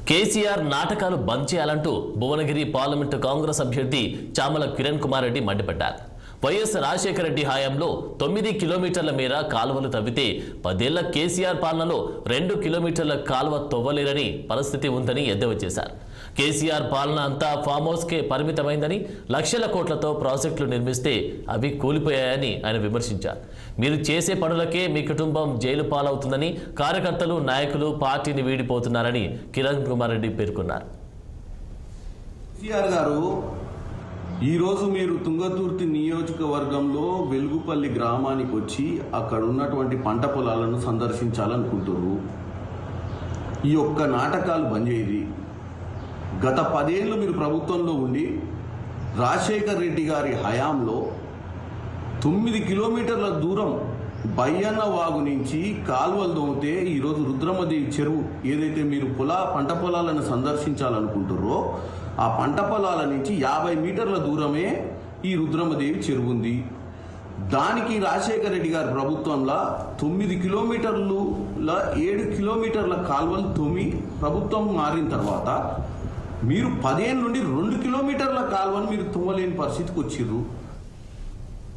కేసీఆర్ నాటకాలు బంద్ చేయాలంటూ భువనగిరి పార్లమెంటు కాంగ్రెస్ అభ్యర్థి చామల కిరణ్ కుమార్ రెడ్డి మండిపడ్డారు. వైఎస్ రాజశేఖర రెడ్డి హయాంలో 9 కిలోమీటర్ల మేర కాలువలు తవ్వితే 10 ఏళ్ల కేసీఆర్ పాలనలో 2 కిలోమీటర్ల కాలువ తవ్వలేరని పరిస్థితి ఉందని ఎద్దేవా చేశారు. కేసీఆర్ పాలన అంతా ఫామ్ హౌస్కే పరిమితమైందని, లక్షల కోట్లతో ప్రాజెక్టులు నిర్మిస్తే అవి కూలిపోయాయని ఆయన విమర్శించారు. మీరు చేసే పనులకే మీ కుటుంబం జైలు పాలవుతుందని, కార్యకర్తలు నాయకులు పార్టీని వీడిపోతున్నారని కిరణ్ కుమార్ రెడ్డి పేర్కొన్నారు. ఈరోజు మీరు తుంగతుర్తి నియోజకవర్గంలో వెలుగుపల్లి గ్రామానికి వచ్చి అక్కడ ఉన్నటువంటి పంట పొలాలను సందర్శించాలనుకుంటున్నారు. ఈ ఒక్క నాటకాలు బంద్ చేయది. గత 10 ఏళ్ళు మీరు ప్రభుత్వంలో ఉండి రాజశేఖర్ రెడ్డి గారి హయాంలో 9 కిలోమీటర్ల దూరం బయ్యన్న వాగు నుంచి కాలువలు దోమితే ఈరోజు రుద్రమదేవి చెరువు ఏదైతే మీరు పంట పొలాలను సందర్శించాలనుకుంటున్నారో ఆ పంట పొలాల నుంచి 50 మీటర్ల దూరమే ఈ రుద్రమదేవి చెరువు ఉంది. దానికి రాజశేఖర రెడ్డి గారి ప్రభుత్వంలో 9 కిలోమీటర్లు 7 కిలోమీటర్ల కాలువలు తొమ్మి ప్రభుత్వం మారిన తర్వాత మీరు 10 ఏళ్ళ నుండి 2 కిలోమీటర్ల కాలువను మీరు తుమ్మలేని పరిస్థితికి వచ్చిర్రు.